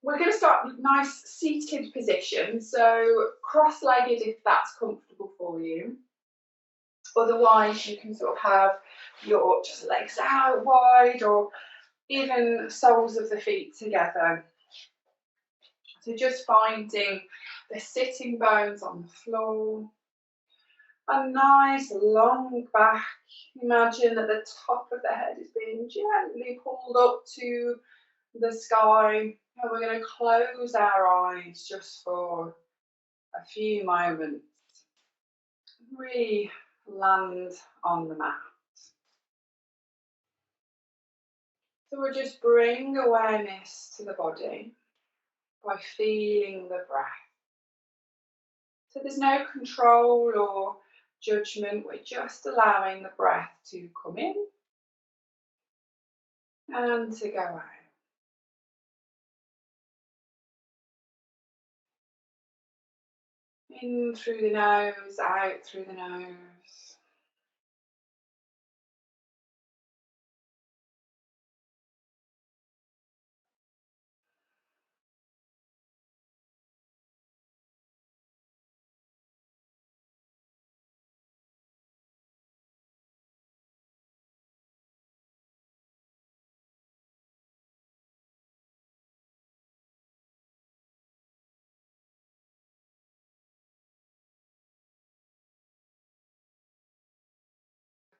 We're going to start with nice seated position, so cross-legged if that's comfortable for you. Otherwise, you can sort of have your just legs out wide or even soles of the feet together. So just finding the sitting bones on the floor. A nice long back. Imagine that the top of the head is being gently pulled up to the sky. And we're going to close our eyes just for a few moments. Really land on the mat. So we'll just bring awareness to the body by feeling the breath. So there's no control or judgment, we're just allowing the breath to come in and to go out. In through the nose, out through the nose.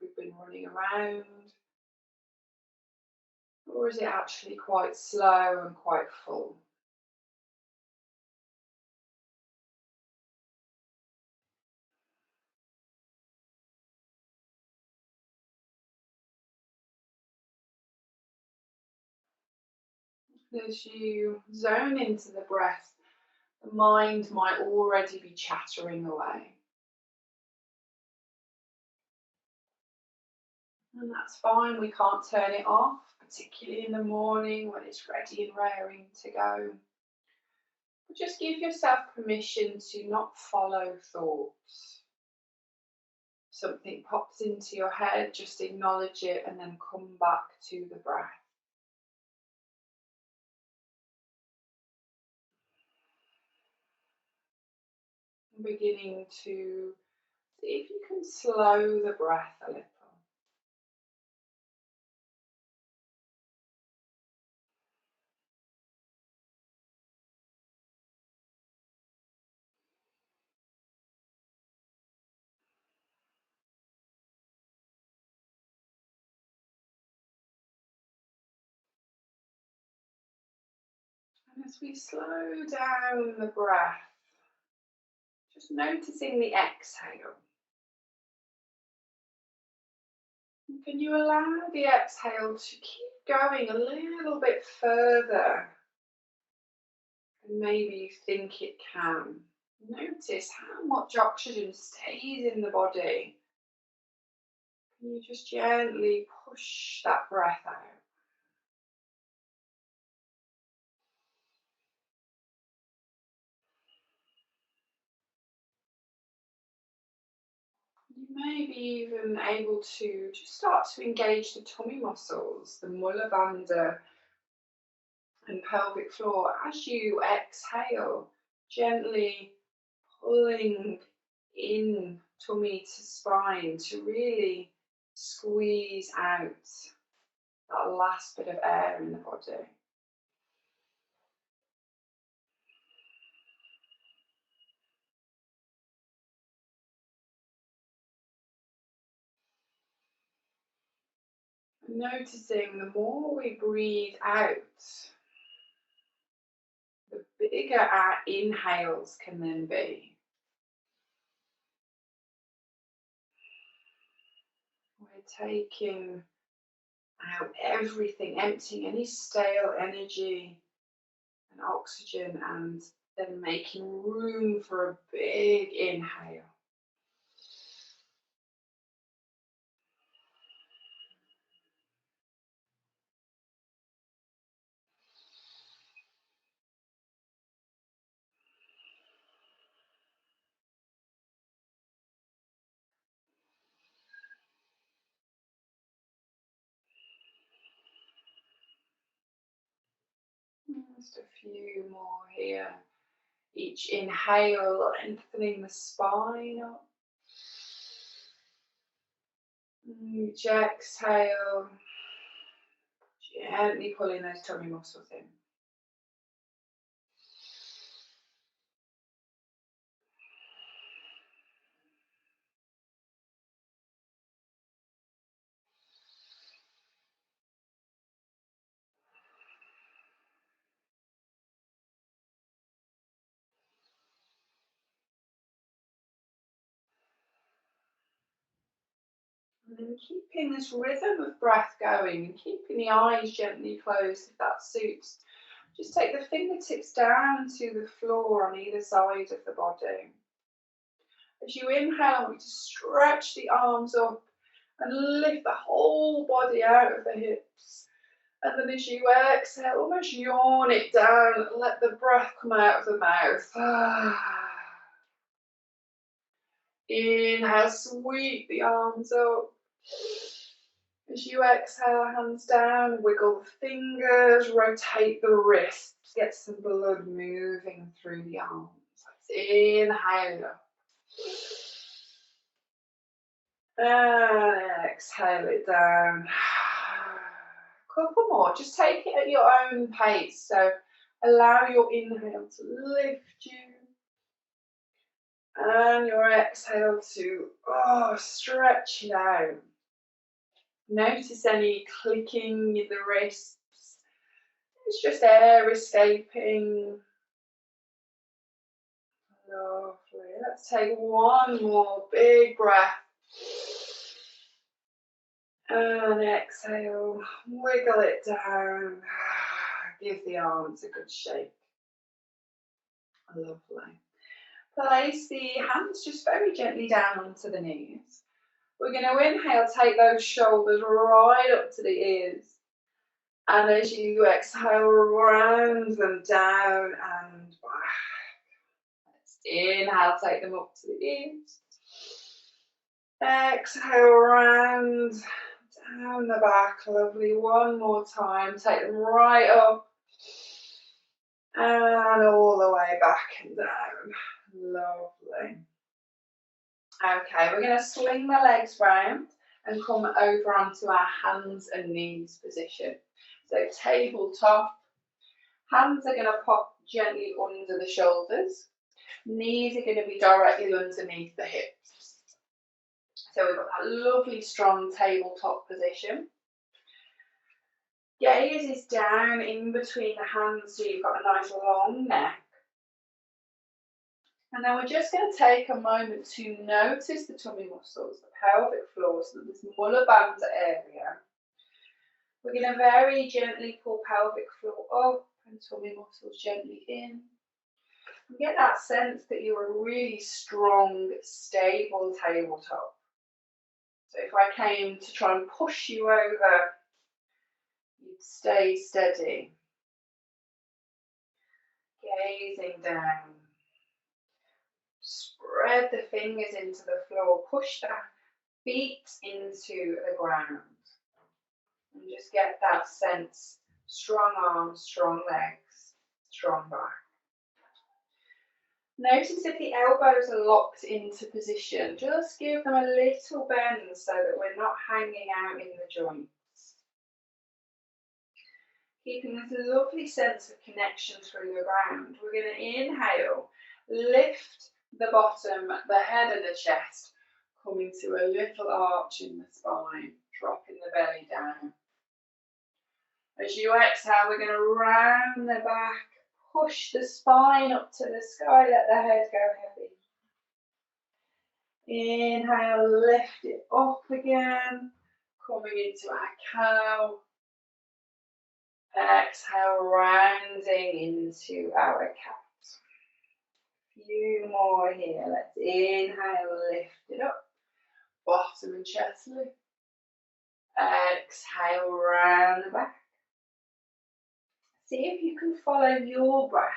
We've been running around. Or is it actually quite slow and quite full? As you zone into the breath, the mind might already be chattering away. And that's fine, we can't turn it off, particularly in the morning when it's ready and raring to go. But just give yourself permission to not follow thoughts. If something pops into your head, just acknowledge it and then come back to the breath. Beginning to see if you can slow the breath a little. And as we slow down the breath, just noticing the exhale. And can you allow the exhale to keep going a little bit further than maybe you think it can? Notice how much oxygen stays in the body. Can you just gently push that breath out? You may be even able to just start to engage the tummy muscles, the mulla bandha and pelvic floor as you exhale, gently pulling in tummy to spine to really squeeze out that last bit of air in the body. Noticing the more we breathe out, the bigger our inhales can then be. We're taking out everything, emptying any stale energy and oxygen, and then making room for a big inhale. Just a few more here. Each inhale, lengthening the spine up. Each exhale, gently pulling those tummy muscles in. And then keeping this rhythm of breath going and keeping the eyes gently closed if that suits. Just take the fingertips down to the floor on either side of the body. As you inhale, I want you to stretch the arms up and lift the whole body out of the hips. And then as you exhale, almost yawn it down and let the breath come out of the mouth. Inhale, sweep the arms up. As you exhale, hands down, wiggle the fingers, rotate the wrists, get some blood moving through the arms. Let's inhale up. And exhale it down. Couple more, just take it at your own pace. So allow your inhale to lift you. And your exhale to stretch it out. Notice any clicking in the wrists. It's just air escaping. Lovely. Let's take one more big breath. And exhale. Wiggle it down. Give the arms a good shake. Lovely. Place the hands just very gently down onto the knees. We're going to inhale, take those shoulders right up to the ears. And as you exhale, round them down and back. Let's inhale, take them up to the ears. Exhale, round, down the back. Lovely. One more time. Take them right up. And all the way back and down. Lovely. Okay, we're going to swing the legs round and come over onto our hands and knees position. So tabletop, hands are going to pop gently under the shoulders. Knees are going to be directly underneath the hips. So we've got that lovely strong tabletop position. Gaze is down in between the hands so you've got a nice long neck. And then we're just going to take a moment to notice the tummy muscles, the pelvic floor, so this mulla bandha area. We're going to very gently pull pelvic floor up and tummy muscles gently in. And get that sense that you're a really strong, stable tabletop. So if I came to try and push you over, you'd stay steady. Gazing down. Spread the fingers into the floor, push the feet into the ground. And just get that sense, strong arms, strong legs, strong back. Notice if the elbows are locked into position, just give them a little bend so that we're not hanging out in the joints. Keeping this lovely sense of connection through the ground, we're going to inhale, lift the bottom, the head and the chest, coming to a little arch in the spine, dropping the belly down. As you exhale, we're going to round the back, push the spine up to the sky, let the head go heavy. Inhale, lift it up again, coming into our cow. Exhale, rounding into our cat. Few more here. Let's inhale, lift it up, bottom and chest lift. Exhale, round the back. See if you can follow your breath.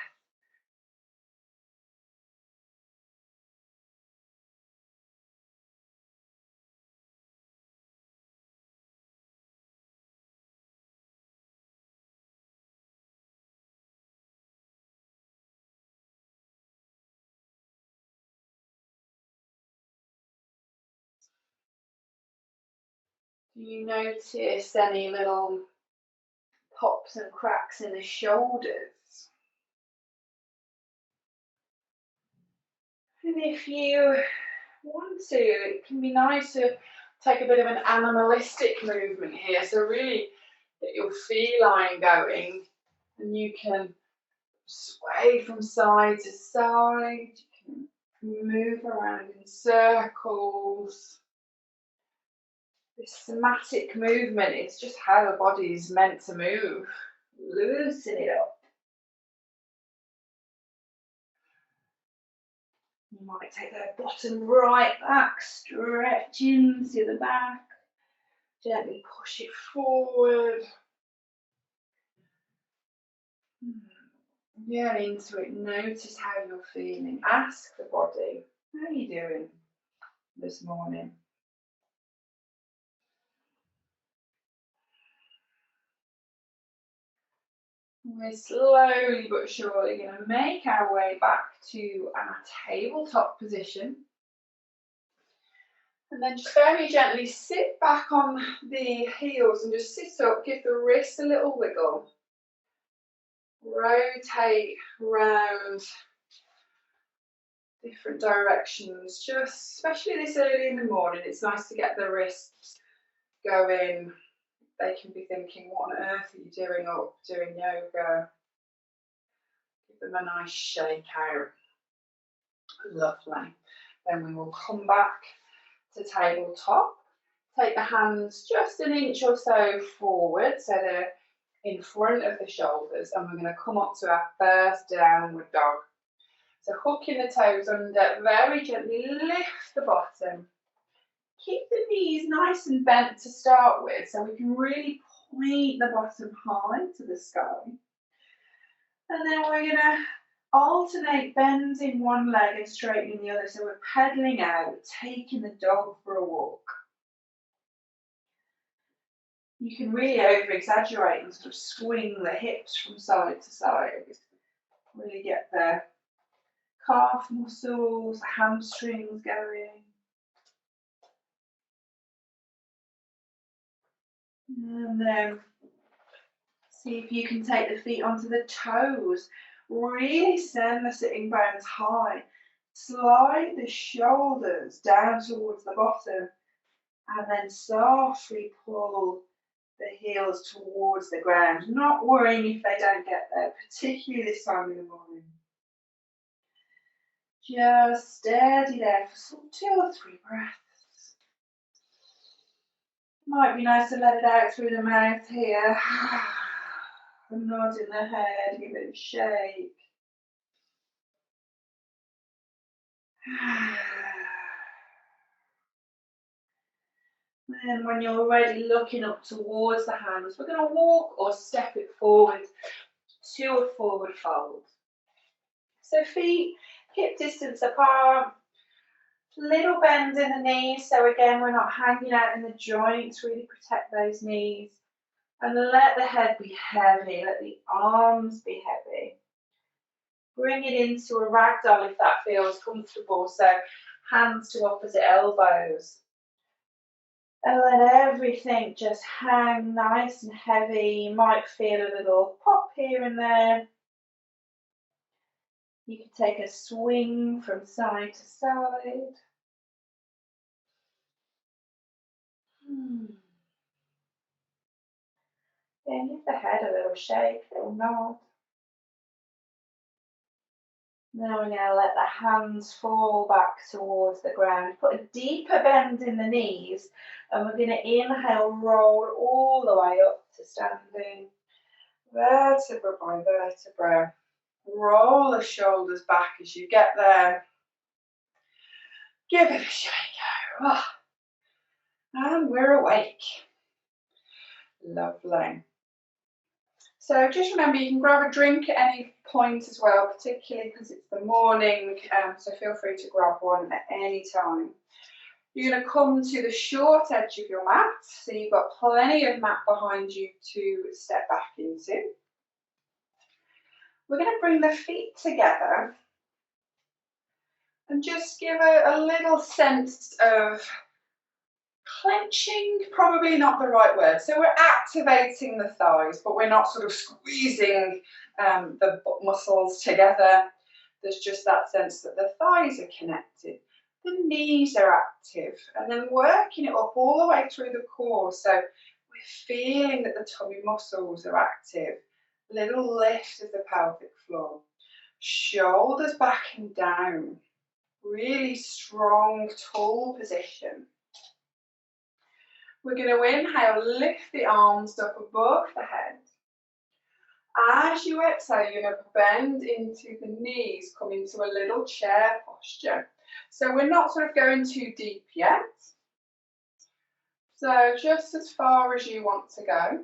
Do you notice any little pops and cracks in the shoulders? And if you want to, it can be nice to take a bit of an animalistic movement here. So really get your feline going, and you can sway from side to side. You can move around in circles. This somatic movement is just how the body is meant to move. Loosen it up. You might take that bottom right back, stretch into the back. Gently push it forward. Get into it. Notice how you're feeling. Ask the body, how are you doing this morning? We're slowly but surely going to make our way back to our tabletop position. And then just very gently sit back on the heels and just sit up, give the wrist a little wiggle. Rotate round different directions, just especially this early in the morning, it's nice to get the wrists going. They can be thinking, what on earth are you doing up, doing yoga? Give them a nice shake out. Lovely. Then we will come back to tabletop. Take the hands just an inch or so forward so they're in front of the shoulders, and we're going to come up to our first downward dog. So hooking the toes under, very gently lift the bottom. Keep the knees nice and bent to start with so we can really point the bottom high to the sky. And then we're going to alternate bending one leg and straightening the other. So we're pedaling out, taking the dog for a walk. You can really over-exaggerate and sort of swing the hips from side to side. Really get the calf muscles, the hamstrings going. And then see if you can take the feet onto the toes. Really send the sitting bones high. Slide the shoulders down towards the bottom. And then softly pull the heels towards the ground. Not worrying if they don't get there, particularly this time in the morning. Just steady there for some 2 or 3 breaths. Might be nice to let it out through the mouth here. Nodding the head, give it a shake. And when you're already looking up towards the hands, we're going to walk or step it forward to a forward fold. So feet hip distance apart, little bend in the knees, so again we're not hanging out in the joints, really protect those knees. And let the head be heavy, let the arms be heavy. Bring it into a ragdoll if that feels comfortable, so hands to opposite elbows. And let everything just hang nice and heavy. You might feel a little pop here and there. You can take a swing from side to side. Then give the head a little shake, a little nod. Now we're going to let the hands fall back towards the ground. Put a deeper bend in the knees, and we're going to inhale, roll all the way up to standing. Vertebra by vertebra. Roll the shoulders back as you get there. Give it a shake out. And we're awake. Lovely. So just remember, you can grab a drink at any point as well, particularly because it's the morning, so feel free to grab one at any time. You're going to come to the short edge of your mat, so you've got plenty of mat behind you to step back into. We're going to bring the feet together and just give a little sense of clenching, probably not the right word. So we're activating the thighs, but we're not sort of squeezing the muscles together. There's just that sense that the thighs are connected, the knees are active, and then working it up all the way through the core. So we're feeling that the tummy muscles are active. Little lift of the pelvic floor. Shoulders back and down. Really strong, tall position. We're going to inhale, lift the arms up above the head. As you exhale, you're going to bend into the knees, come into a little chair posture. So we're not sort of going too deep yet. So just as far as you want to go.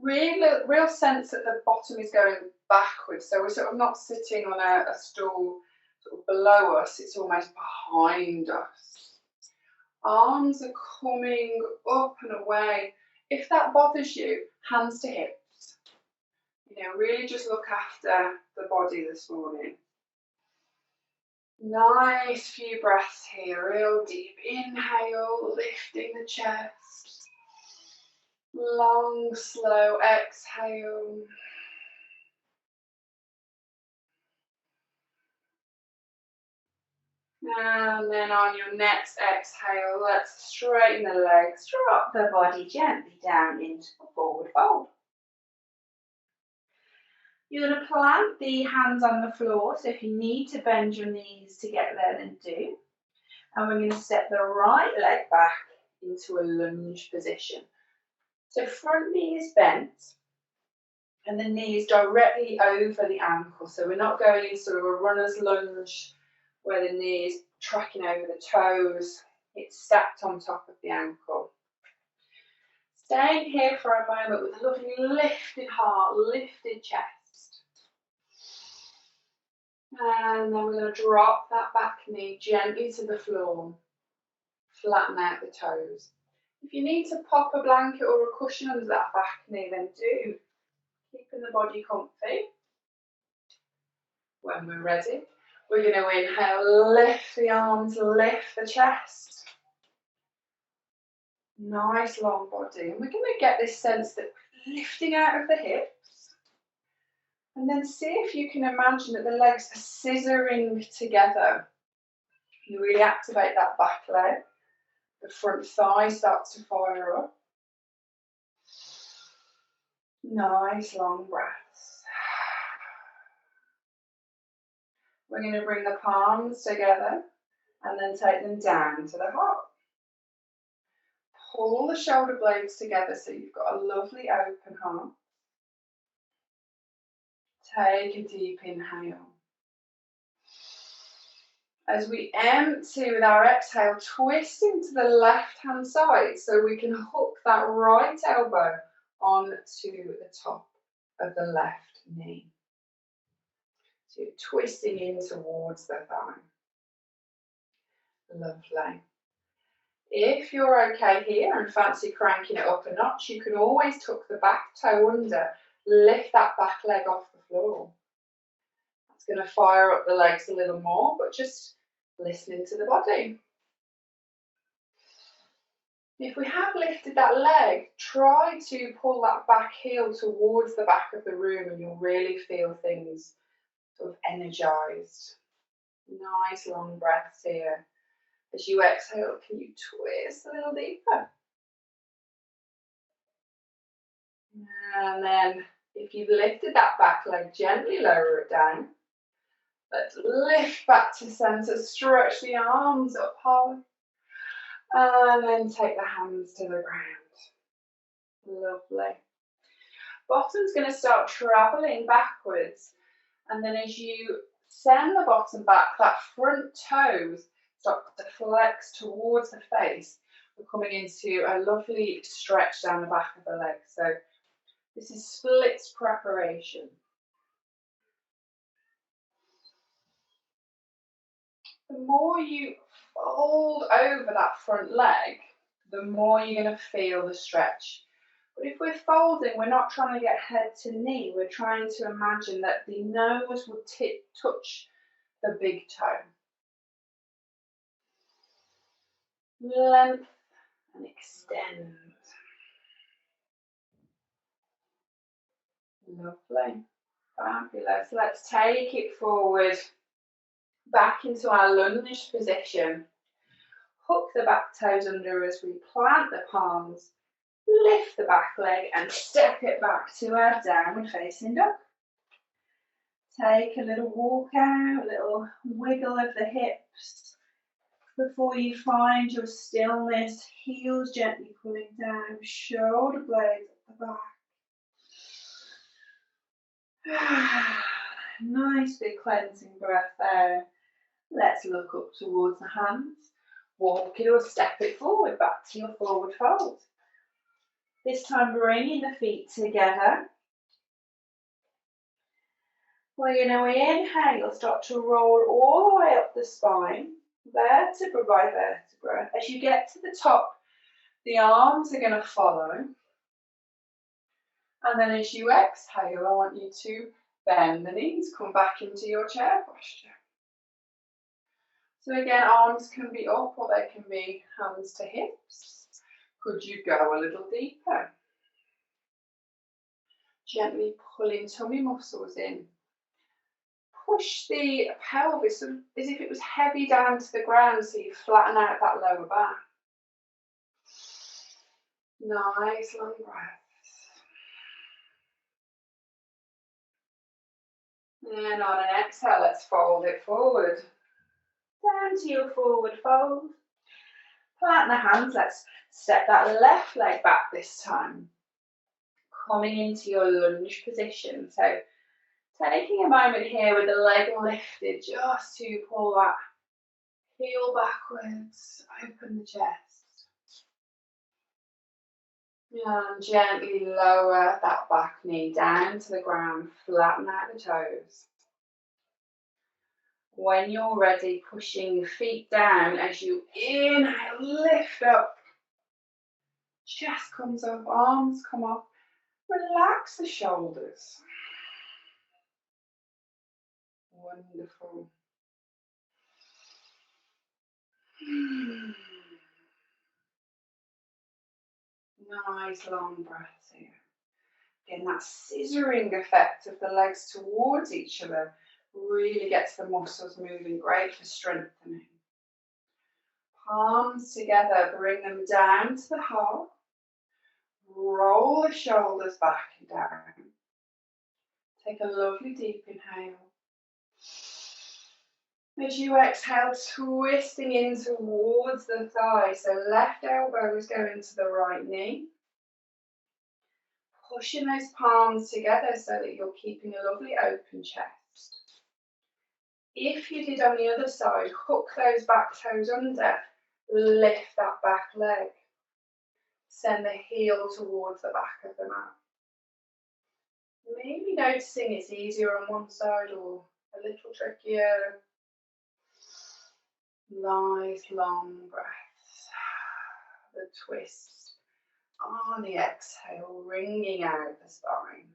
Real sense that the bottom is going backwards. So we're sort of not sitting on a stool sort of below us, it's almost behind us. Arms are coming up and away. If that bothers you, hands to hips. You know, really just look after the body this morning. Nice few breaths here, real deep. Inhale, lifting the chest. Long, slow exhale. And then on your next exhale, let's straighten the legs, drop the body gently down into a forward fold. You're going to plant the hands on the floor, so if you need to bend your knees to get there, then do. And we're going to step the right leg back into a lunge position. So front knee is bent, and the knee is directly over the ankle. So we're not going in sort of a runner's lunge, where the knee is tracking over the toes. It's stacked on top of the ankle. Staying here for a moment with a lovely lifted heart, lifted chest. And then we're going to drop that back knee gently to the floor. Flatten out the toes. If you need to pop a blanket or a cushion under that back knee, then do. Keeping the body comfy. When we're ready, we're going to inhale, lift the arms, lift the chest. Nice long body. And we're going to get this sense that we're lifting out of the hips. And then see if you can imagine that the legs are scissoring together. You really activate that back leg. The front thigh starts to fire up. Nice long breaths. We're going to bring the palms together and then take them down to the heart. Pull the shoulder blades together so you've got a lovely open heart. Take a deep inhale. As we empty with our exhale, twist into the left-hand side so we can hook that right elbow onto the top of the left knee. So you're twisting in towards the thigh. Lovely. If you're okay here and fancy cranking it up a notch, you can always tuck the back toe under, lift that back leg off the floor. That's going to fire up the legs a little more, but just listening to the body. If we have lifted that leg, try to pull that back heel towards the back of the room and you'll really feel things sort of energized. Nice long breaths here. As you exhale, can you twist a little deeper? And then if you've lifted that back leg, gently lower it down. Let's lift back to center, stretch the arms up high. And then take the hands to the ground. Lovely. Bottom's going to start traveling backwards. And then as you send the bottom back, that front toes start to flex towards the face. We're coming into a lovely stretch down the back of the leg. So this is splits preparation. The more you fold over that front leg, the more you're going to feel the stretch. But if we're folding, we're not trying to get head to knee. We're trying to imagine that the nose would touch the big toe. length and extend. Lovely. Fabulous. Let's take it forward, back into our lunge position. Hook the back toes under as we plant the palms, lift the back leg and step it back to our downward facing dog. Take a little walk out, a little wiggle of the hips before you find your stillness. Heels gently pulling down, shoulder blades at the back. Nice big cleansing breath there. Let's look up towards the hands. Walk it or step it forward, back to your forward fold. This time bringing the feet together. We're going to inhale, start to roll all the way up the spine, vertebra by vertebra. As you get to the top, the arms are going to follow. And then as you exhale, I want you to bend the knees, come back into your chair posture. So again, arms can be up or they can be hands to hips. Could you go a little deeper? Gently pulling tummy muscles in. Push the pelvis as if it was heavy down to the ground, so you flatten out that lower back. Nice long breaths. And on an exhale, let's fold it forward. Down to your forward fold. Plant the hands, let's step that left leg back this time. Coming into your lunge position. So taking a moment here with the leg lifted just to pull that heel backwards, open the chest. And gently lower that back knee down to the ground, flatten out the toes. When you're ready, pushing your feet down as you inhale, lift up. Chest comes up, arms come up. Relax the shoulders. Wonderful. Nice long breaths here. Again, that scissoring effect of the legs towards each other really gets the muscles moving, great for strengthening. Palms together, bring them down to the heart. Roll the shoulders back and down. Take a lovely deep inhale. As you exhale, twisting in towards the thigh. So left elbow is going to the right knee. Pushing those palms together so that you're keeping a lovely open chest. If you did on the other side, hook those back toes under. Lift that back leg. Send the heel towards the back of the mat. Maybe noticing it's easier on one side or a little trickier. Nice long breaths. The twist on the exhale, wringing out the spine.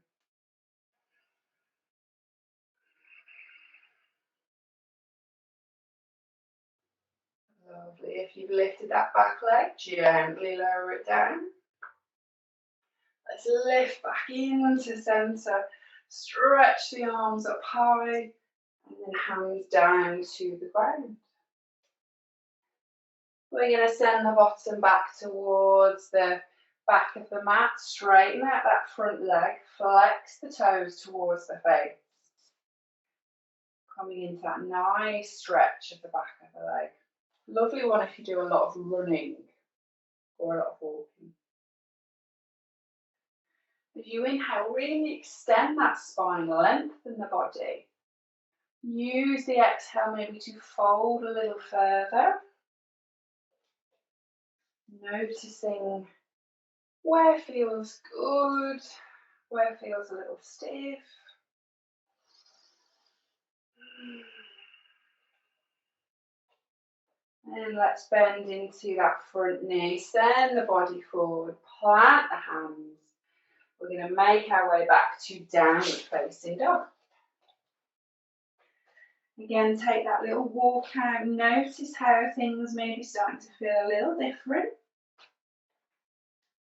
Lovely. If you've lifted that back leg, gently lower it down. Let's lift back into centre. Stretch the arms up high and then hands down to the ground. We're going to send the bottom back towards the back of the mat. Straighten out that front leg. Flex the toes towards the face. Coming into that nice stretch of the back of the leg. Lovely one if you do a lot of running or a lot of walking. As you inhale, really extend that spine, lengthen the body. Use the exhale maybe to fold a little further. Noticing where feels good, where feels a little stiff. And let's bend into that front knee. Send the body forward. Plant the hands. We're going to make our way back to downward facing dog. Again, take that little walk out. Notice how things may be starting to feel a little different.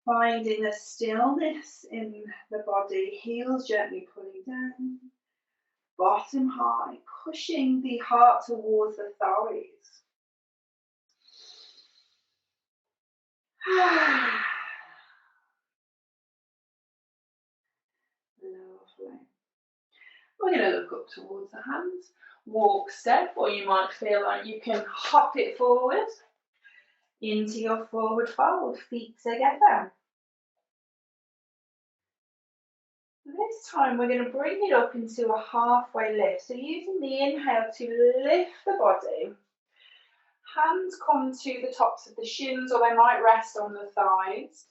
Finding a stillness in the body, heels gently pulling down, bottom high, pushing the heart towards the thighs. Lovely. We're going to look up towards the hands, walk step, or you might feel like you can hop it forward into your forward fold, feet together. This time we're going to bring it up into a halfway lift. So using the inhale to lift the body, hands come to the tops of the shins, or they might rest on the thighs.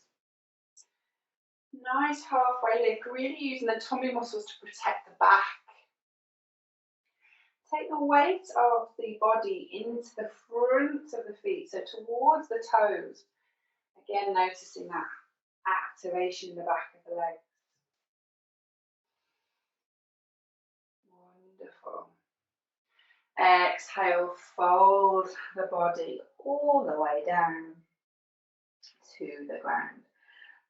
Nice halfway lift, really using the tummy muscles to protect the back. Take the weight of the body into the front of the feet, so towards the toes. Again, noticing that activation in the back of the legs. Wonderful. Exhale, fold the body all the way down to the ground.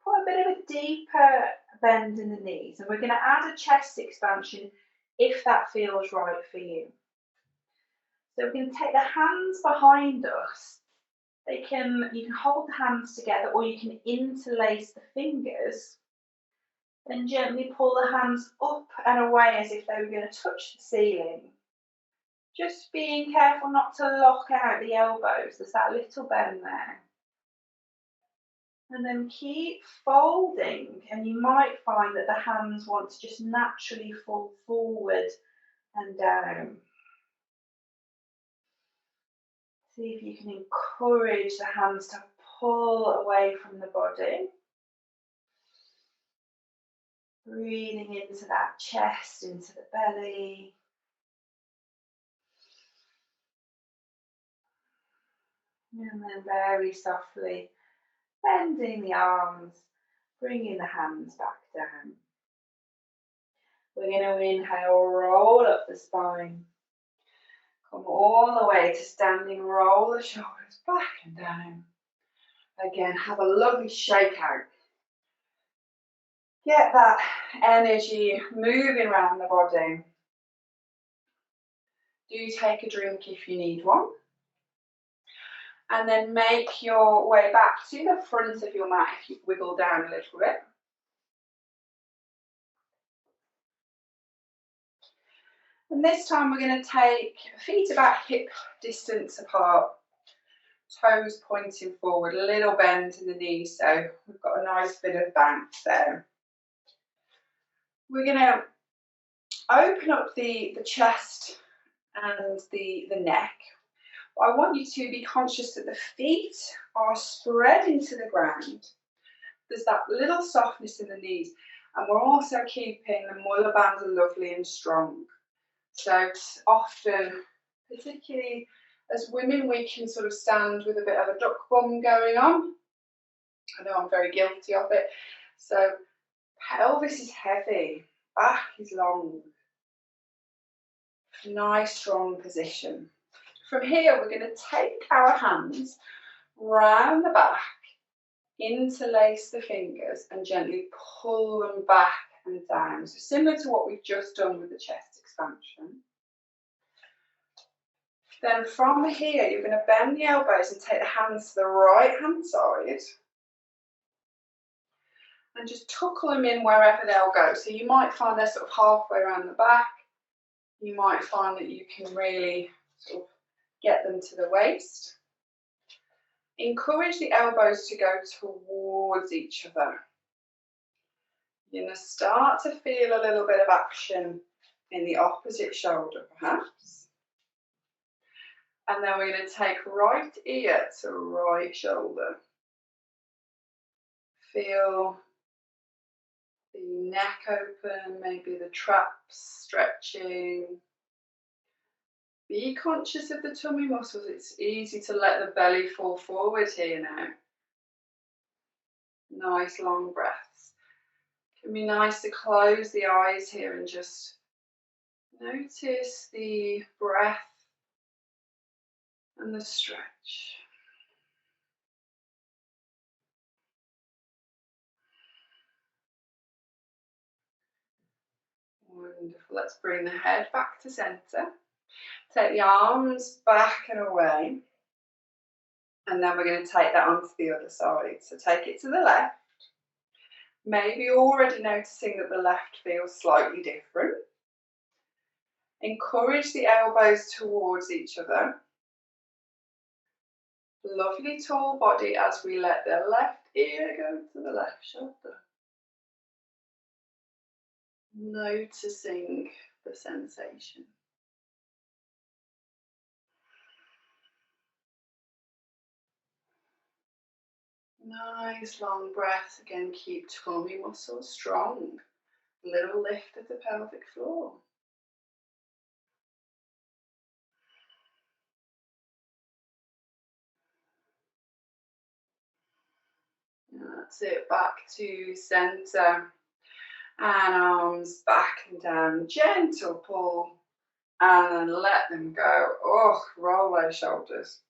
Put a bit of a deeper bend in the knees, and we're going to add a chest expansion if that feels right for you. So we're going to take the hands behind us. You can hold the hands together, or you can interlace the fingers. Then gently pull the hands up and away as if they were going to touch the ceiling. Just being careful not to lock out the elbows. There's that little bend there. And then keep folding, and you might find that the hands want to just naturally fall forward and down. See if you can encourage the hands to pull away from the body. Breathing into that chest, into the belly. And then very softly bending the arms, bringing the hands back down. We're going to inhale, roll up the spine. Come all the way to standing, roll the shoulders back and down. Again, have a lovely shake out. Get that energy moving around the body. Do take a drink if you need one. And then make your way back to the front of your mat if you wiggle down a little bit. And this time we're going to take feet about hip distance apart, toes pointing forward, a little bend in the knees, so we've got a nice bit of bounce there. We're going to open up the chest and the neck. I want you to be conscious that the feet are spread into the ground. There's that little softness in the knees, and we're also keeping the mullar bands lovely and strong. So often, particularly as women, we can sort of stand with a bit of a duck bum going on. I know I'm very guilty of it. So pelvis is heavy, back is long. Nice strong position. From here, we're going to take our hands round the back, interlace the fingers and gently pull them back and down. So similar to what we've just done with the chest expansion. Then from here, you're going to bend the elbows and take the hands to the right hand side and just tuckle them in wherever they'll go. So you might find they're sort of halfway around the back. You might find that you can really sort of get them to the waist. Encourage the elbows to go towards each other. You're going to start to feel a little bit of action in the opposite shoulder, perhaps. And then we're going to take right ear to right shoulder. Feel the neck open, maybe the traps stretching. Be conscious of the tummy muscles. It's easy to let the belly fall forward here now. Nice long breaths. It can be nice to close the eyes here and just Notice the breath and the stretch. Wonderful. Let's bring the head back to centre. Take the arms back and away. And then we're going to take that onto the other side. So take it to the left. Maybe already noticing that the left feels slightly different. Encourage the elbows towards each other. Lovely tall body as we let the left ear go to the left shoulder. Noticing the sensation. Nice long breath. Again, keep tummy muscles strong. Little lift of the pelvic floor. That's it, back to centre. And arms back and down. Gentle pull. And let them go. Oh, roll those shoulders.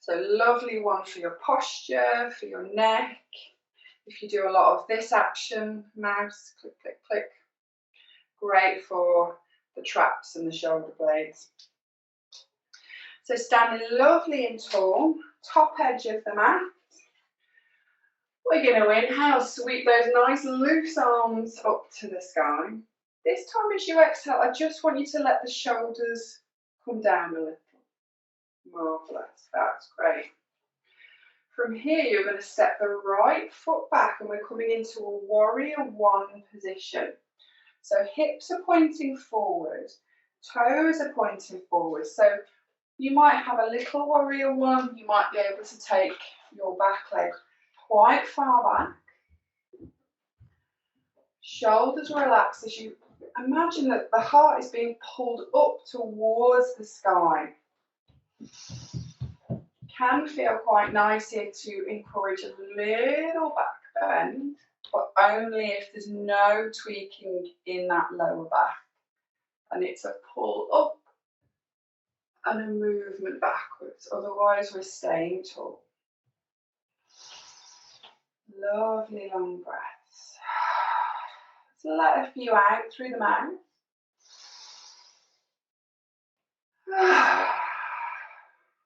So lovely one for your posture, for your neck. If you do a lot of this action, mouse, click, click, click. Great for the traps and the shoulder blades. So standing lovely and tall, top edge of the mat. We're going to inhale, sweep those nice loose arms up to the sky. This time as you exhale, I just want you to let the shoulders come down a little. Marvellous, that's great. From here, you're going to step the right foot back and we're coming into a warrior one position. So hips are pointing forward, toes are pointing forward. So you might have a little warrior one, you might be able to take your back leg quite far back. Shoulders relax as you imagine that the heart is being pulled up towards the sky. Can feel quite nice here to encourage a little back bend, but only if there's no tweaking in that lower back. And it's a pull up and a movement backwards, otherwise we're staying tall. Lovely long breaths. Let's let a few out through the mouth.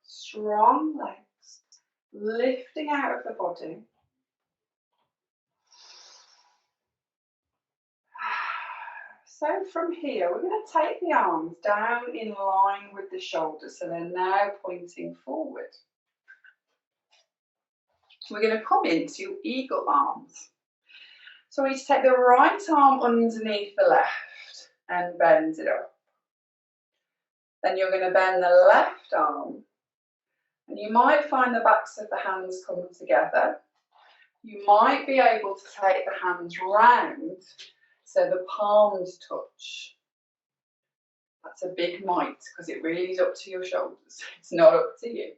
Strong legs, lifting out of the body. So from here, we're going to take the arms down in line with the shoulders, so they're now pointing forward. We're going to come into eagle arms. So we need to take the right arm underneath the left and bend it up. Then you're going to bend the left arm, and you might find the backs of the hands come together. You might be able to take the hands round so the palms touch. That's a big might because it really is up to your shoulders. It's not up to you.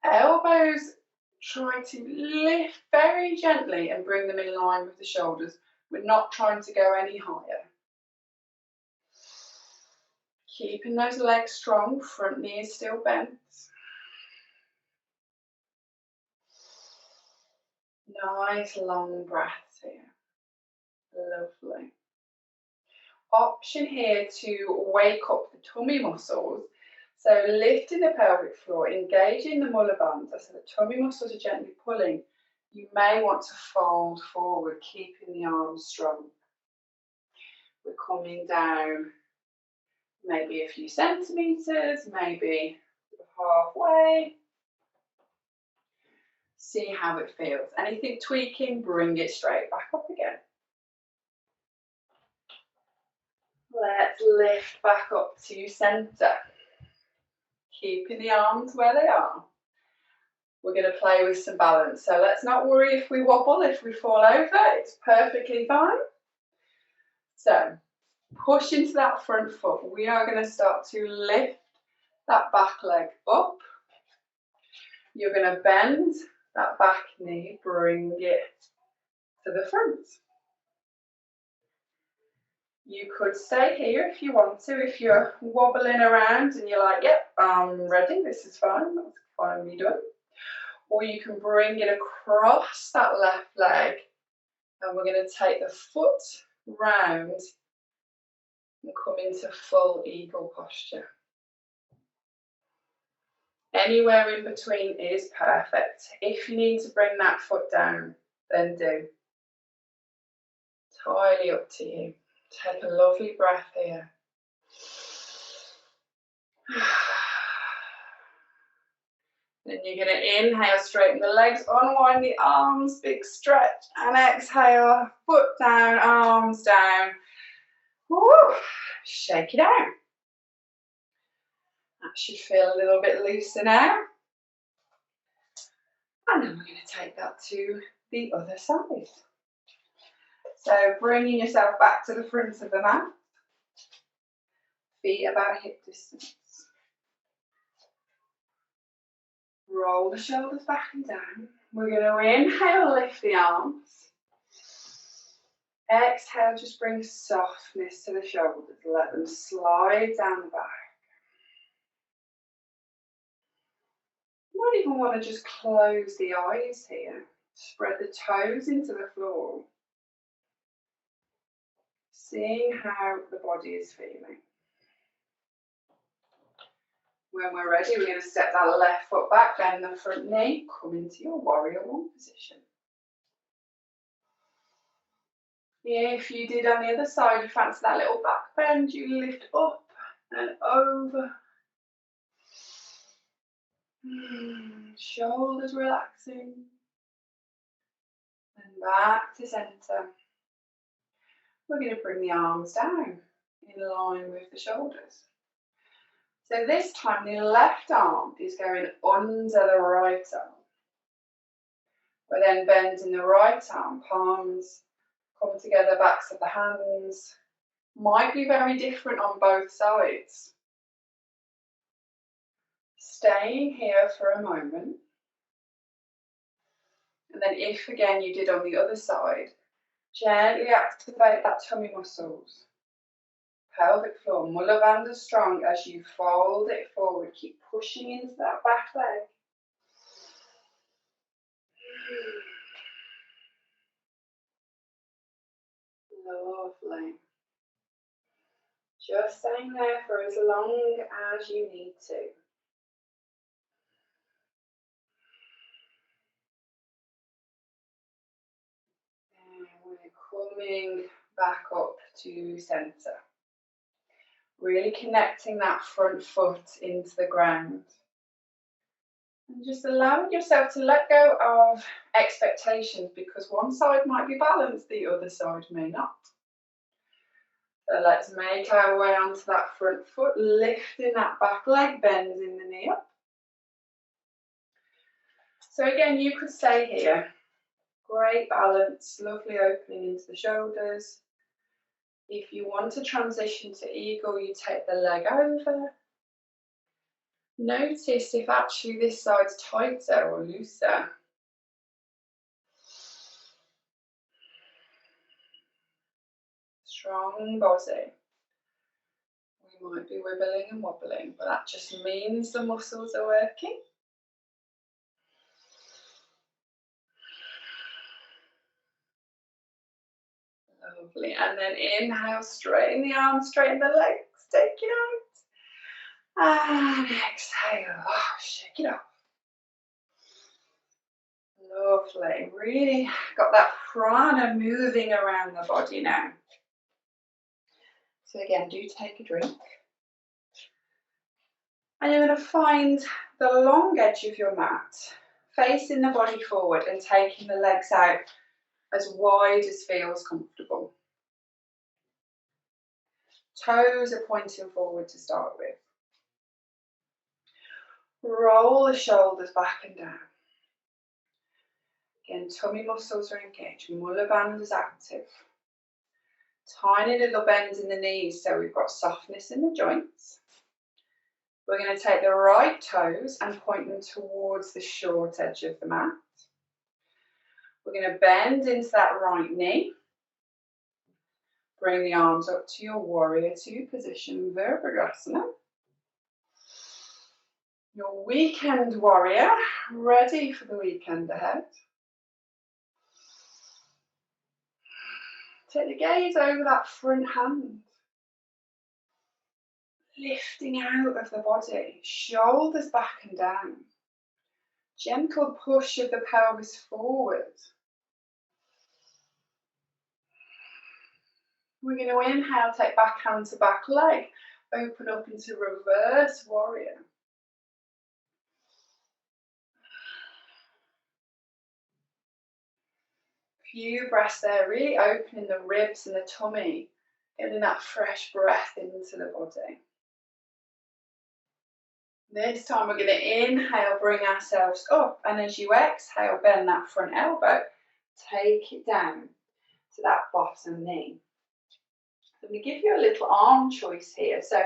Elbows, try to lift very gently and bring them in line with the shoulders. We're not trying to go any higher. Keeping those legs strong, front knee is still bent. Nice long breaths here. Lovely. Option here to wake up the tummy muscles. So lifting the pelvic floor, engaging the muller bandha, so the tummy muscles are gently pulling. You may want to fold forward, keeping the arms strong. We're coming down maybe a few centimetres, maybe halfway. See how it feels. Anything tweaking, bring it straight back up again. Let's lift back up to centre. Keeping the arms where they are. We're going to play with some balance. So let's not worry if we wobble, if we fall over. It's perfectly fine. So push into that front foot. We are going to start to lift that back leg up. You're going to bend that back knee, bring it to the front. You could stay here if you want to, if you're wobbling around and you're like, yep, I'm ready, this is fine, that's finally done. Or you can bring it across that left leg, and we're going to take the foot round and come into full eagle posture. Anywhere in between is perfect. If you need to bring that foot down, then do. Entirely up to you. Take a lovely breath here. Then you're going to inhale, straighten the legs, unwind the arms, big stretch, and exhale, foot down, arms down. Woo! Shake it out. That should feel a little bit looser now. And then we're going to take that to the other side. So bringing yourself back to the front of the mat. Feet about hip distance. Roll the shoulders back and down. We're going to inhale, lift the arms. Exhale, just bring softness to the shoulders. Let them slide down the back. You might even want to just close the eyes here. Spread the toes into the floor. Seeing how the body is feeling. When we're ready, we're going to step that left foot back, bend the front knee, come into your warrior one position. If you did on the other side, you fancy that little back bend, you lift up and over. Shoulders relaxing. And back to centre. We're going to bring the arms down in line with the shoulders. So this time the left arm is going under the right arm. We're then bending the right arm, palms come together, backs of the hands. Might be very different on both sides. Staying here for a moment. And then if again you did on the other side, gently activate that tummy muscles. Pelvic floor, Mula Bandha strong as you fold it forward. Keep pushing into that back leg. Lovely. Just staying there for as long as you need to. And we're coming back up to centre. Really connecting that front foot into the ground. And just allowing yourself to let go of expectations, because one side might be balanced, the other side may not. So let's make our way onto that front foot, lifting that back leg, bending the knee up. So again, you could stay here. Great balance, lovely opening into the shoulders. If you want to transition to eagle, you take the leg over. Notice if actually this side's tighter or looser. Strong body. We might be wibbling and wobbling, but that just means the muscles are working. Lovely. And then inhale, straighten the arms, straighten the legs, take it out. And exhale, shake it off. Lovely. Really got that prana moving around the body now. So again, do take a drink. And you're going to find the long edge of your mat, facing the body forward and taking the legs out as wide as feels comfortable. Toes are pointing forward to start with. Roll the shoulders back and down. Again, tummy muscles are engaged, Mula Bandha is active. Tiny little bends in the knees so we've got softness in the joints. We're going to take the right toes and point them towards the short edge of the mat. We're going to bend into that right knee. Bring the arms up to your warrior two position, Virabhadrasana. Your weekend warrior, ready for the weekend ahead. Take the gaze over that front hand. Lifting out of the body, shoulders back and down. Gentle push of the pelvis forward. We're going to inhale, take back hand to back leg, open up into reverse warrior. Few breaths there, really opening the ribs and the tummy, getting that fresh breath into the body. This time we're going to inhale, bring ourselves up, and as you exhale, bend that front elbow, take it down to that bottom knee. I'm going to give you a little arm choice here. So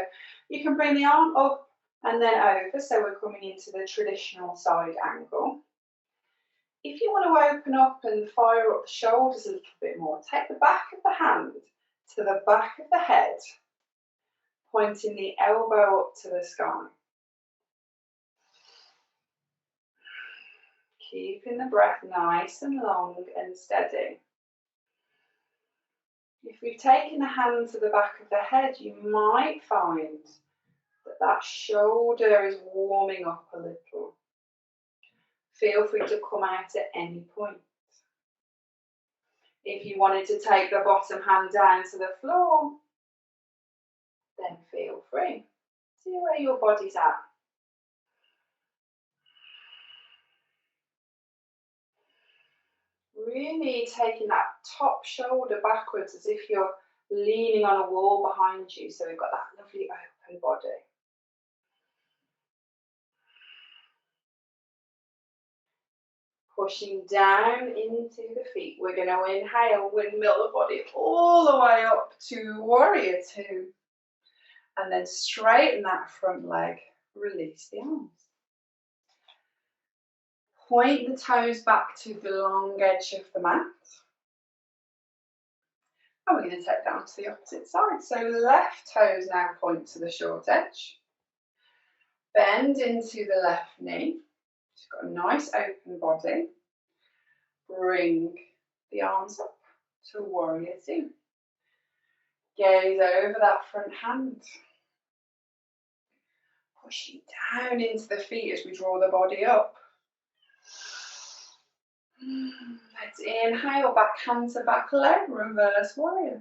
you can bring the arm up and then over. So we're coming into the traditional side angle. If you want to open up and fire up the shoulders a little bit more, take the back of the hand to the back of the head, pointing the elbow up to the sky. Keeping the breath nice and long and steady. If we've taken the hand to the back of the head, you might find that that shoulder is warming up a little. Feel free to come out at any point. If you wanted to take the bottom hand down to the floor, then feel free. See where your body's at. Really taking that top shoulder backwards as if you're leaning on a wall behind you, so we've got that lovely open body. Pushing down into the feet. We're going to inhale, windmill the body all the way up to warrior two. And then straighten that front leg, release the arms. Point the toes back to the long edge of the mat. And we're going to take that to the opposite side. So left toes now point to the short edge. Bend into the left knee. Just got a nice open body. Bring the arms up to warrior two. Gaze over that front hand. Pushing down into the feet as we draw the body up. Let's inhale, back hand to back leg, reverse warrior.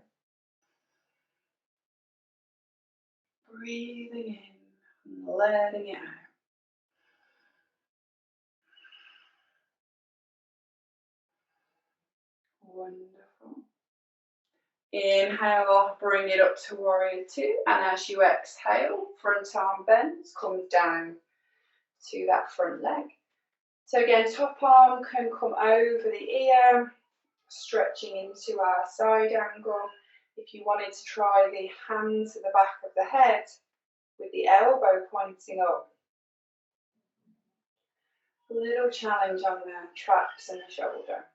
Breathing in and letting it out. Wonderful. Inhale, bring it up to warrior two, and as you exhale, front arm bends, comes down to that front leg. So again, top arm can come over the ear, stretching into our side angle. If you wanted to try the hand to the back of the head with the elbow pointing up. A little challenge on the traps and the shoulder.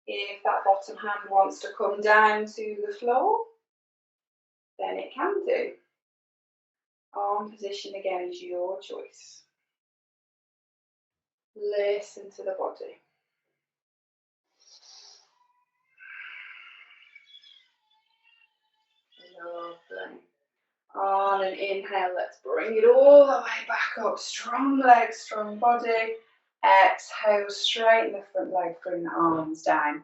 If that bottom hand wants to come down to the floor, then it can do. Arm position again is your choice. Listen to the body. Lovely. On an inhale, let's bring it all the way back up. Strong legs, strong body. Exhale, straighten the front leg, bring the arms down.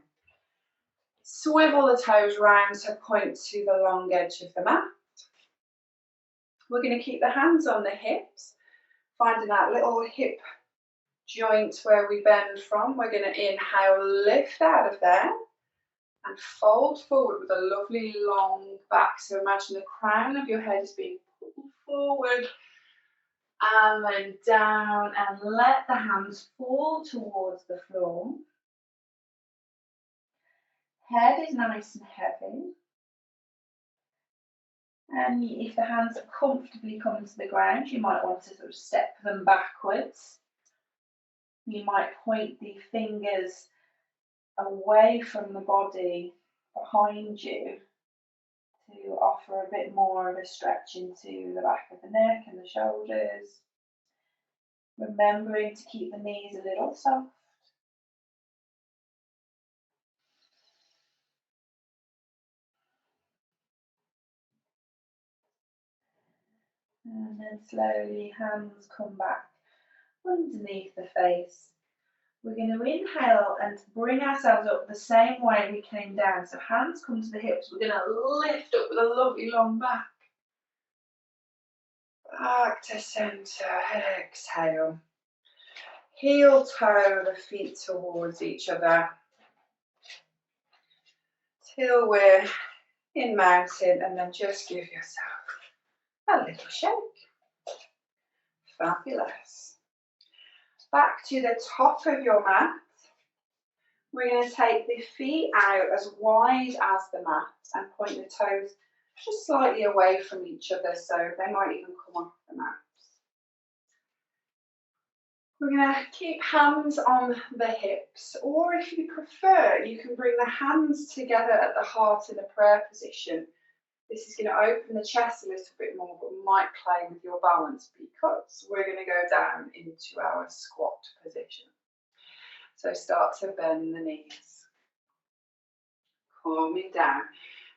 Swivel the toes round to point to the long edge of the mat. We're going to keep the hands on the hips, finding that little hip joint where we bend from. We're going to inhale, lift out of there and fold forward with a lovely long back. So imagine the crown of your head is being pulled forward and then down, and let the hands fall towards the floor. Head is nice and heavy. And if the hands are comfortably coming to the ground, you might want to sort of step them backwards. You might point the fingers away from the body behind you to offer a bit more of a stretch into the back of the neck and the shoulders. Remembering to keep the knees a little soft. And then slowly hands come back underneath the face. We're going to inhale and bring ourselves up the same way we came down. So hands come to the hips. We're going to lift up with a lovely long back. Back to centre. Exhale. Heel toe the feet towards each other. Till we're in mountain, and then just give yourself a little shake. Fabulous. Back to the top of your mat. We're going to take the feet out as wide as the mat and point the toes just slightly away from each other, so they might even come off the mat. We're going to keep hands on the hips, or if you prefer, you can bring the hands together at the heart in a prayer position. This is going to open the chest a little bit more, but might play with your balance because we're going to go down into our squat position. So start to bend the knees. Coming down.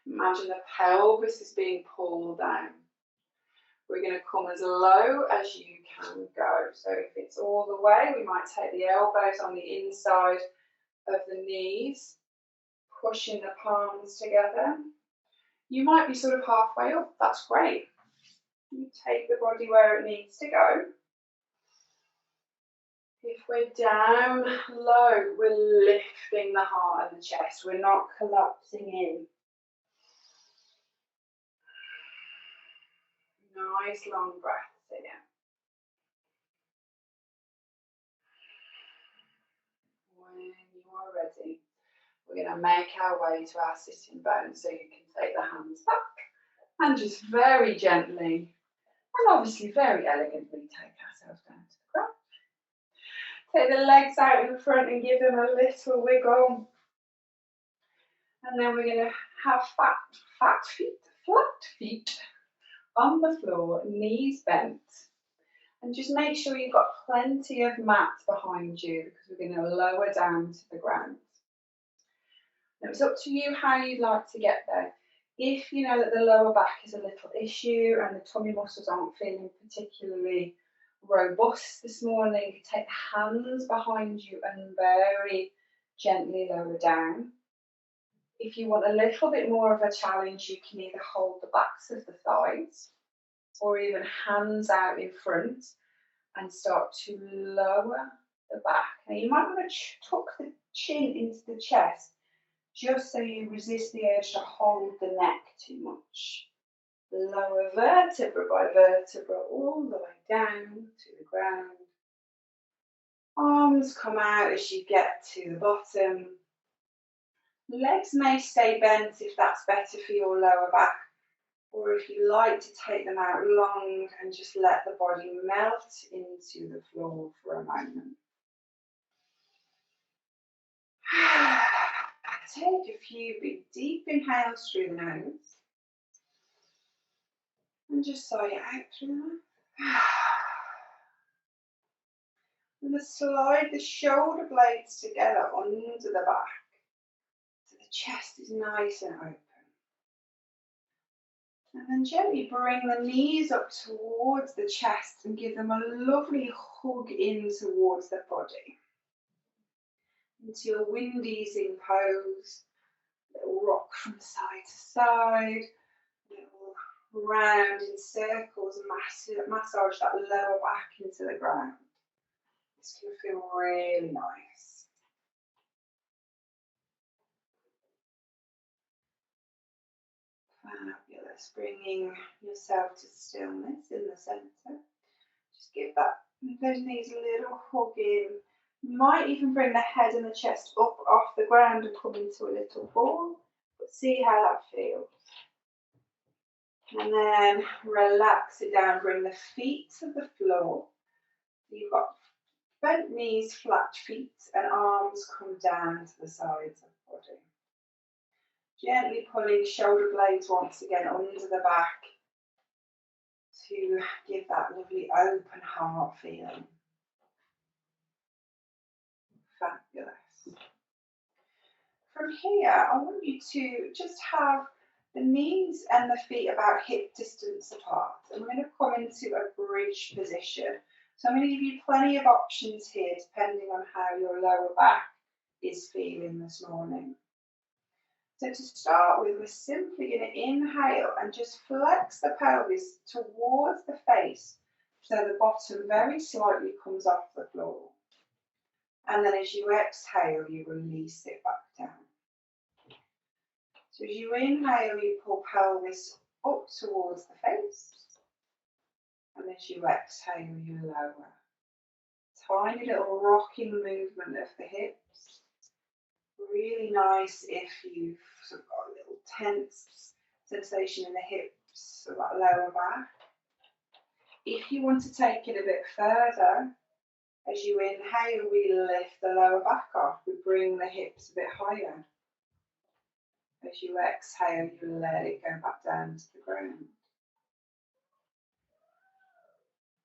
Imagine the pelvis is being pulled down. We're going to come as low as you can go. So if it's all the way, we might take the elbows on the inside of the knees, pushing the palms together. You might be sort of halfway up. That's great. You take the body where it needs to go. If we're down low, we're lifting the heart and the chest. We're not collapsing in. Nice long breaths in. When you are ready, we're going to make our way to our sitting bones, so you can take the hands back and just very gently and obviously very elegantly take ourselves down to the ground. Take the legs out in front and give them a little wiggle. And then we're going to have flat feet on the floor, knees bent. And just make sure you've got plenty of mat behind you because we're going to lower down to the ground. Now it's up to you how you'd like to get there. If you know that the lower back is a little issue and the tummy muscles aren't feeling particularly robust this morning, you take the hands behind you and very gently lower down. If you want a little bit more of a challenge, you can either hold the backs of the thighs or even hands out in front and start to lower the back. Now you might want to tuck the chin into the chest just so you resist the urge to hold the neck too much. Lower vertebra by vertebra all the way down to the ground. Arms come out as you get to the bottom. Legs may stay bent if that's better for your lower back, or if you like to take them out long and just let the body melt into the floor for a moment. Take a few big deep inhales through the nose and just sigh it out through the mouth. And just slide the shoulder blades together under the back so the chest is nice and open. And then gently bring the knees up towards the chest and give them a lovely hug in towards the body. Into your wind easing pose. Little rock from side to side. Little round in circles and massage that lower back into the ground. This can feel really nice. Fabulous. Bringing yourself to stillness in the centre. Just give those knees a little hug in. You might even bring the head and the chest up off the ground and come into a little ball. But see how that feels. And then relax it down. Bring the feet to the floor. You've got Bent knees, flat feet, and arms come down to the sides of the body. Gently pulling shoulder blades once again under the back to give that lovely open heart feeling. Fabulous. From here, I want you to just have the knees and the feet about hip distance apart. And we're going to come into a bridge position. So I'm going to give you plenty of options here depending on how your lower back is feeling this morning. So to start with, we're simply going to inhale and just flex the pelvis towards the face so the bottom very slightly comes off the floor. And then as you exhale, you release it back down. So as you inhale, you pull pelvis up towards the face. And as you exhale, you lower. Tiny little rocking movement of the hips. Really nice if you've sort of got a little tense sensation in the hips or that lower back. If you want to take it a bit further, as you inhale, we lift the lower back off. We bring the hips a bit higher. As you exhale, you let it go back down to the ground.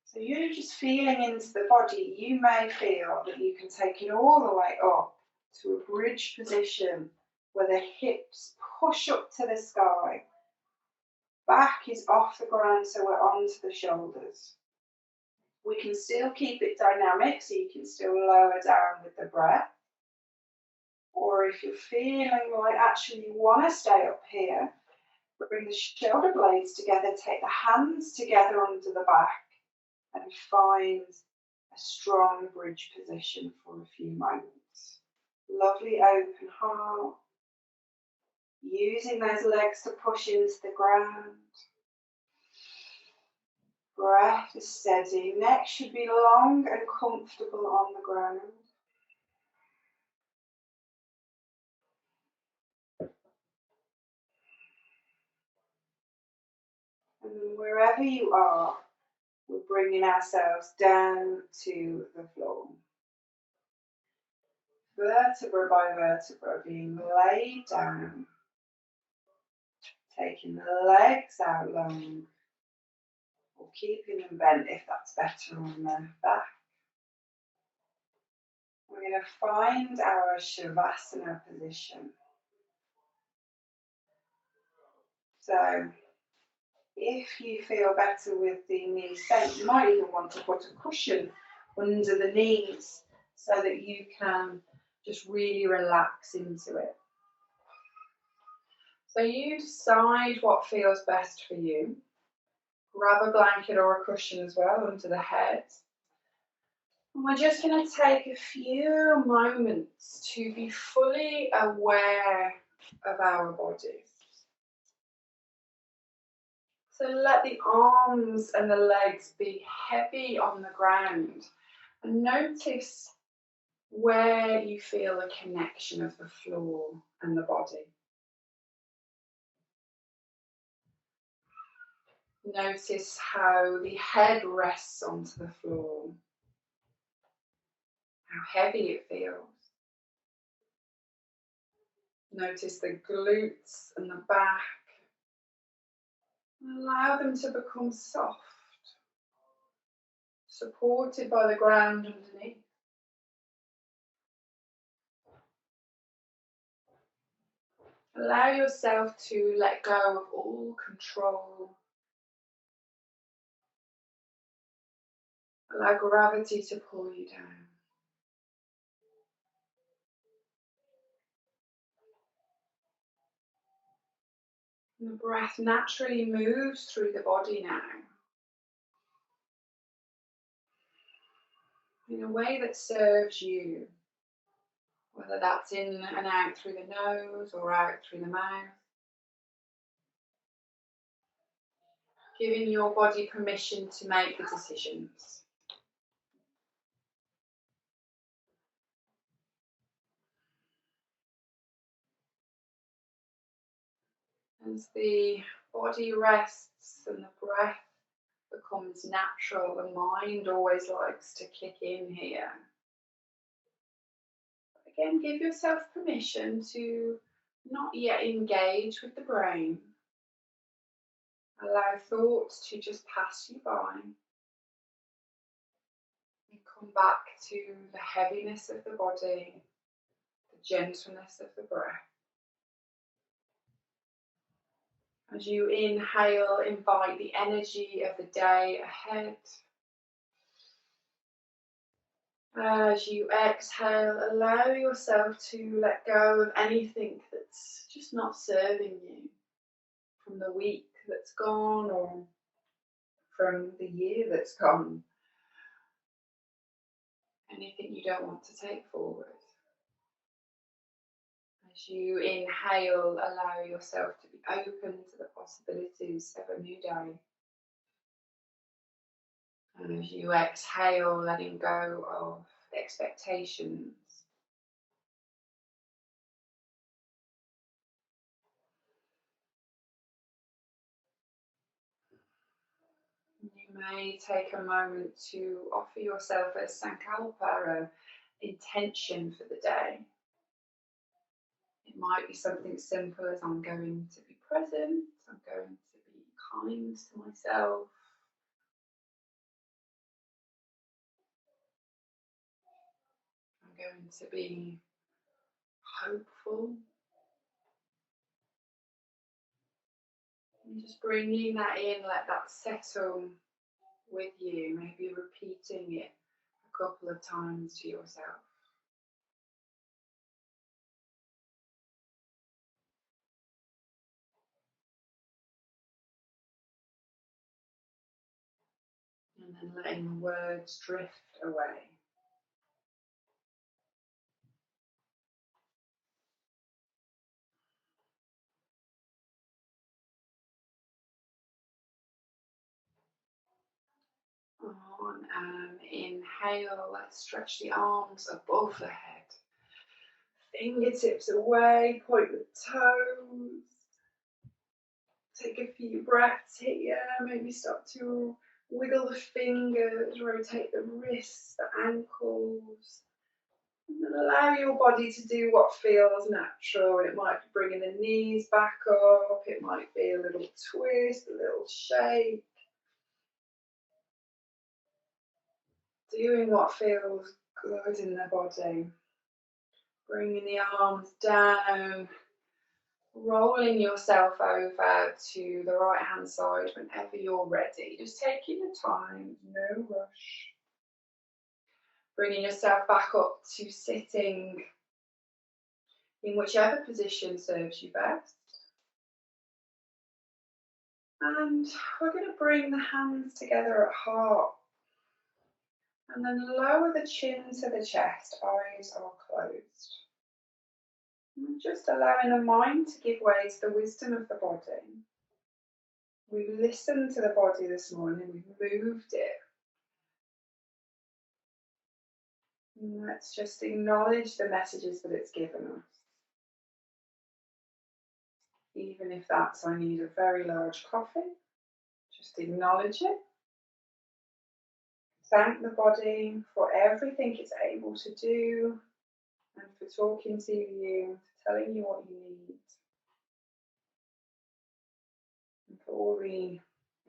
So you're just feeling into the body. You may feel that you can take it all the way up to a bridge position where the hips push up to the sky. Back is off the ground, so we're onto the shoulders. We can still keep it dynamic, so you can still lower down with the breath. Or if you're feeling like actually you want to stay up here, bring the shoulder blades together, take the hands together under the back, and find a strong bridge position for a few moments. Lovely open heart. Using those legs to push into the ground. Breath is steady. Neck should be long and comfortable on the ground. And then wherever you are, we're bringing ourselves down to the floor. Vertebra by vertebra being laid down. Taking the legs out long. Or keeping them bent if that's better on the back. We're going to find our Shavasana position. So, if you feel better with the knees bent, you might even want to put a cushion under the knees so that you can just really relax into it. So you decide what feels best for you. Grab a blanket or a cushion as well under the head. And we're just going to take a few moments to be fully aware of our bodies. So let the arms and the legs be heavy on the ground. And notice where you feel the connection of the floor and the body. Notice how the head rests onto the floor. How heavy it feels. Notice the glutes and the back. Allow them to become soft, supported by the ground underneath. Allow yourself to let go of all control. Allow gravity to pull you down. And the breath naturally moves through the body now in a way that serves you, whether that's in and out through the nose or out through the mouth. Giving your body permission to make the decisions. As the body rests and the breath becomes natural. The mind always likes to kick in here. But again, give yourself permission to not yet engage with the brain. Allow thoughts to just pass you by. And come back to the heaviness of the body, the gentleness of the breath. As you inhale, invite the energy of the day ahead. As you exhale, allow yourself to let go of anything that's just not serving you from the week that's gone or from the year that's gone. Anything you don't want to take forward. As you inhale, allow yourself to be open to the possibilities of a new day. And as you exhale, letting go of expectations. You may take a moment to offer yourself a sankalpa, an intention for the day. It might be something simple as I'm going to be present, I'm going to be kind to myself. I'm going to be hopeful. And just bringing that in, let that settle with you, maybe repeating it a couple of times to yourself. And then letting the words drift away. On an inhale, let's stretch the arms above the head. Fingertips away, point the toes. Take a few breaths here, maybe start to wiggle the fingers, rotate the wrists, the ankles. And then allow your body to do what feels natural. It might be bringing the knees back up, it might be a little twist, a little shake. Doing what feels good in the body. Bringing the arms down, rolling yourself over to the right hand side whenever you're ready. Just taking your time, no rush. Bringing yourself back up to sitting in whichever position serves you best. And we're going to bring the hands together at heart. And then lower the chin to the chest, eyes are closed. And just allowing the mind to give way to the wisdom of the body. We've listened to the body this morning, we've moved it. And let's just acknowledge the messages that it's given us. Even if that's, I need a very large coffee, just acknowledge it. Thank the body for everything it's able to do and for talking to you, telling you what you need, and for all the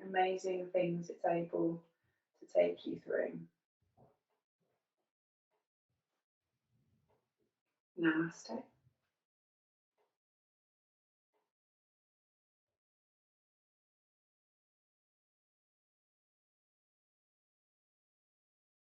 amazing things it's able to take you through. Namaste.